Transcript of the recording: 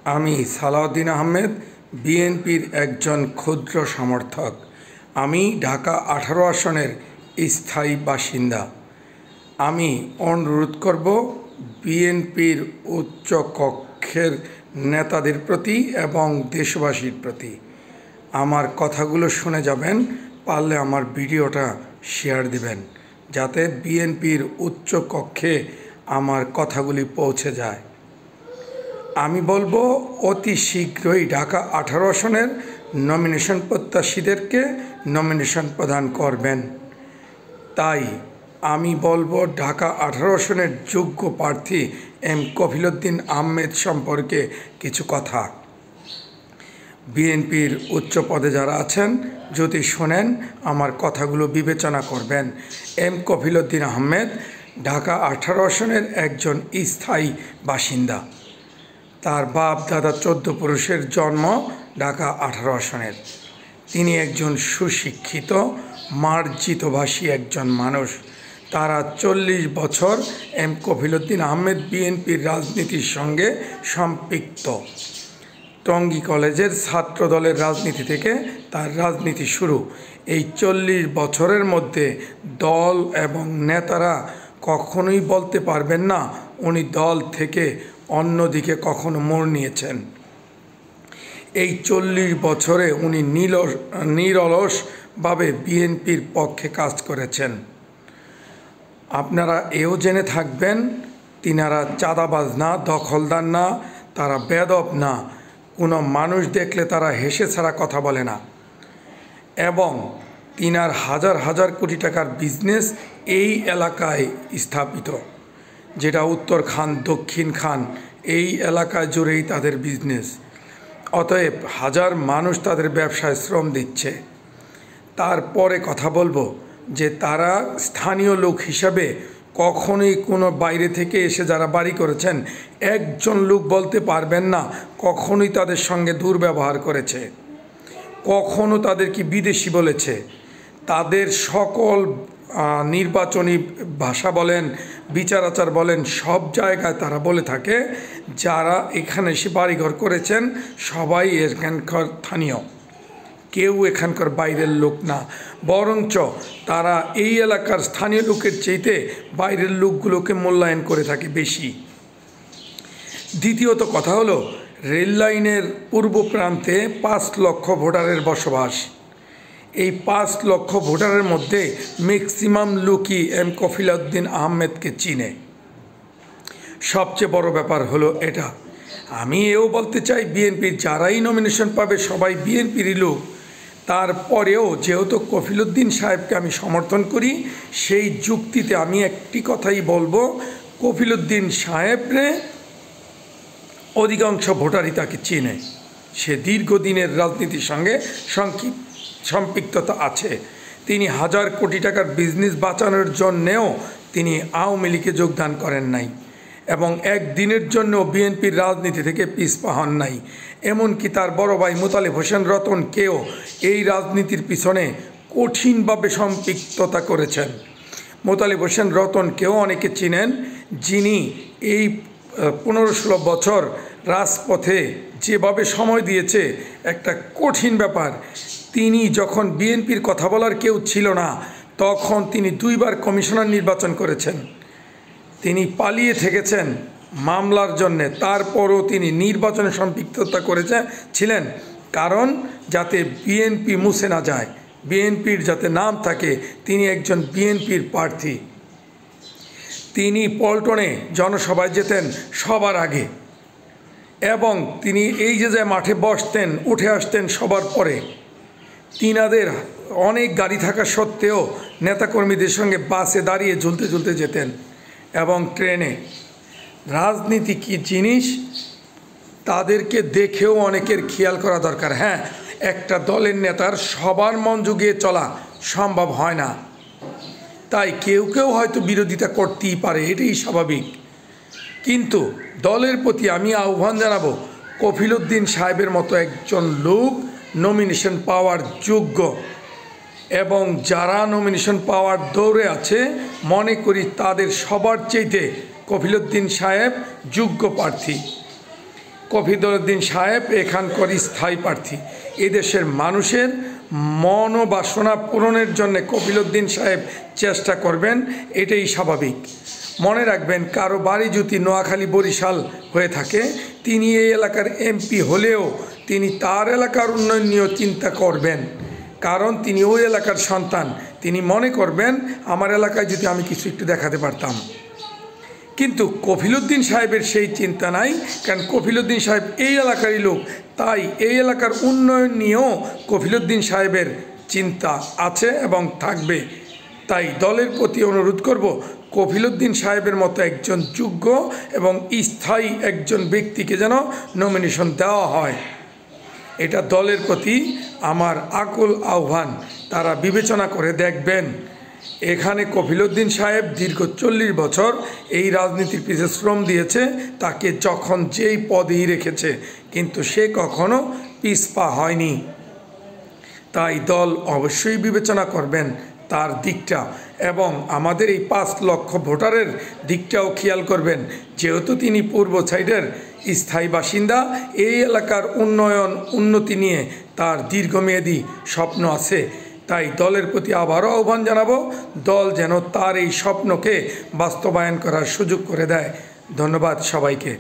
আমি সালাউদ্দিন আহমেদ, বিএনপির একজন ক্ষুদ্র সমর্থক। আমি ঢাকা ১৮ আসনের স্থায়ী বাসিন্দা। আমি অনুরোধ করব বিএনপির উচ্চ কক্ষের নেতাদের প্রতি এবং দেশবাসীর প্রতি, আমার কথাগুলো শুনে যাবেন, পারলে আমার ভিডিওটা শেয়ার দিবেন যাতে বিএনপির উচ্চ কক্ষে আমার কথাগুলি পৌঁছে যায়। আমি বলবো অতি শীঘ্রই ঢাকা ১৮ আসনের নমিনেশন প্রত্যাশীদেরকে নমিনেশন প্রদান করবেন। তাই আমি বলবো ঢাকা ১৮ আসনের যোগ্য প্রার্থী এম কফিলউদ্দিন আহমেদ সম্পর্কে কিছু কথা। বিএনপির উচ্চ পদে যারা আছেন যদি শোনেন আমার কথাগুলো বিবেচনা করবেন। এম কফিলউদ্দিন আহমেদ ঢাকা ১৮ আসনের একজন স্থায়ী বাসিন্দা। তার বাপ দাদা ১৪ পুরুষের জন্ম ঢাকা ১৮ আসনের। তিনি একজন সুশিক্ষিত মার্জিতভাষী একজন মানুষ। তারা ৪০ বছর এম কফিলউদ্দিন আহমেদ বিএনপির রাজনীতির সঙ্গে সম্পৃক্ত। টঙ্গী কলেজের ছাত্র দলের রাজনীতি থেকে তার রাজনীতি শুরু। এই ৪০ বছরের মধ্যে দল এবং নেতারা কখনোই বলতে পারবেন না উনি দল থেকে অন্যদিকে কখনো মোড় নিয়েছেন। এই ৪০ বছরে উনি নিরলসভাবে বিএনপির পক্ষে কাজ করেছেন। আপনারা এও জেনে থাকবেন তিনারা চাঁদাবাজ না, দখলদার না, তারা বেদব না, কোনো মানুষ দেখলে তারা হেসে ছাড়া কথা বলে না। এবং তিনার হাজার হাজার কোটি টাকার বিজনেস এই এলাকায় স্থাপিত, যেটা উত্তর খান, দক্ষিণ খান, এই এলাকা জুড়েই তাদের বিজনেস। অতএব হাজার মানুষ তাদের ব্যবসায় শ্রম দিচ্ছে। তারপরে কথা বলবো যে তারা স্থানীয় লোক হিসাবে কখনোই কোনো বাইরে থেকে এসে যারা বাড়ি করেছেন একজন লোক বলতে পারবেন না কখনোই তাদের সঙ্গে দুর্ব্যবহার করেছে, কখনো তাদেরকে বিদেশি বলেছে। তাদের সকল নির্বাচনী ভাষা বলেন, বিচার আচার বলেন, সব জায়গায় তারা বলে থাকে যারা এখানে এসে বাড়িঘর করেছেন সবাই এখানকার স্থানীয়, কেউ এখানকার বাইরের লোক না। বরঞ্চ তারা এই এলাকার স্থানীয় লোকের চাইতে বাইরের লোকগুলোকে মূল্যায়ন করে থাকে বেশি। দ্বিতীয়ত কথা হলো রেল লাইনের পূর্ব প্রান্তে ৫ লক্ষ ভোটারের বসবাস। এই ৫ লক্ষ ভোটারের মধ্যে ম্যাক্সিমাম লোকই এম কফিলউদ্দিন আহমেদকে চিনে। সবচেয়ে বড় ব্যাপার হলো এটা। আমি এও বলতে চাই বিএনপির যারাই নমিনেশন পাবে সবাই বিএনপিরই লোক। তারপরেও যেহেতু কফিলউদ্দিন সাহেবকে আমি সমর্থন করি, সেই যুক্তিতে আমি একটি কথাই বলবো, কফিলউদ্দিন সাহেবরে অধিকাংশ ভোটারই তাকে চেনে। সে দীর্ঘদিনের রাজনীতির সঙ্গে সম্পৃক্ততা আছে। তিনি হাজার কোটি টাকার বিজনেস বাঁচানোর জন্যেও তিনি আওয়ামী লীগে যোগদান করেন নাই এবং একদিনের জন্য বিএনপির রাজনীতি থেকে পিছপা হন নাই। এমনকি তার বড় ভাই মোতালেব হোসেন রতনকেও এই রাজনীতির পিছনে কঠিনভাবে সম্পৃক্ততা করেছেন। মোতালেব হোসেন রতনকেও অনেকে চিনেন, যিনি এই ১৫-১৬ বছর রাজপথে যেভাবে সময় দিয়েছে একটা কঠিন ব্যাপার। তিনি যখন বিএনপির কথা বলার কেউ ছিল না তখন তিনি ২ বার কমিশনার নির্বাচন করেছেন। তিনি পালিয়ে থেকেছেন মামলার জন্যে, তারপরও তিনি নির্বাচনে সম্পৃক্ততা ছিলেন কারণ যাতে বিএনপি মুছে না যায়, বিএনপির যাতে নাম থাকে, তিনি একজন বিএনপির প্রার্থী। তিনি পল্টনে জনসভায় যেতেন সবার আগে এবং তিনি এই যে মাঠে বসতেন, উঠে আসতেন সবার পরে। তিনাদের অনেক গাড়ি থাকা সত্ত্বেও নেতাকর্মীদের সঙ্গে বাসে দাঁড়িয়ে ঝুলতে ঝুলতে যেতেন এবং ট্রেনে। রাজনীতি কী জিনিস তাদেরকে দেখেও অনেকের খেয়াল করা দরকার। হ্যাঁ, একটা দলের নেতার সবার মন জুগিয়ে চলা সম্ভব হয় না, তাই কেউ কেউ হয়তো বিরোধিতা করতেই পারে, এটাই স্বাভাবিক। কিন্তু দলের প্রতি আমি আহ্বান জানাবো কফিলউদ্দিন সাহেবের মতো একজন লোক নমিনেশন পাওয়ার যোগ্য, এবং যারা নমিনেশন পাওয়ার দৌড়ে আছে মনে করি তাদের সবার চাইতে কফিলউদ্দিন সাহেব যোগ্য প্রার্থী। কফিদুদ্দিন সাহেব এখানকার স্থায়ী প্রার্থী। এদেশের মানুষের মনোবাসনা পূরণের জন্য কফিলুদ্দিন সাহেব চেষ্টা করবেন, এটাই স্বাভাবিক। মনে রাখবেন, কারো বাড়ি যদি নোয়াখালী বরিশাল হয়ে থাকে, তিনি এই এলাকার এমপি হলেও তিনি তার এলাকার উন্নয়ন নিয়েও চিন্তা করবেন, কারণ তিনি ওই এলাকার সন্তান। তিনি মনে করবেন আমার এলাকায় যদি আমি কিছু একটু দেখাতে পারতাম। কিন্তু কফিলুদ্দিন সাহেবের সেই চিন্তা নাই, কারণ কফিলুদ্দিন সাহেব এই এলাকারই লোক, তাই এই এলাকার উন্নয়ন নিয়েও কফিলুদ্দিন সাহেবের চিন্তা আছে এবং থাকবে। তাই দলের প্রতি অনুরোধ করব, কফিলুদ্দিন সাহেবের মতো একজন যোগ্য এবং স্থায়ী একজন ব্যক্তিকে যেন নমিনেশন দেওয়া হয়। এটা দলের প্রতি আমার আকুল আহ্বান। তারা বিবেচনা করে দেখবেন। এখানে কফিলুদ্দিন সাহেব দীর্ঘ 40 বছর এই রাজনীতির পিছে শ্রম দিয়েছে, তাকে যখন যেই পদেই রেখেছে, কিন্তু সে কখনো পিছপা হয়নি। তাই দল অবশ্যই বিবেচনা করবেন তার দিকটা, এবং আমাদের এই 5 লক্ষ ভোটারের দিকটাও খেয়াল করবেন। যেহেতু তিনি পূর্ব সাইডের স্থায়ী বাসিন্দা, এই এলাকার উন্নতি নিয়ে তার দীর্ঘমেয়াদী স্বপ্ন আছে। তাই দলের প্রতি আবারও আহ্বান জানাবো, দল যেন তার এই স্বপ্নকে বাস্তবায়ন করার সুযোগ করে দেয়। ধন্যবাদ সবাইকে।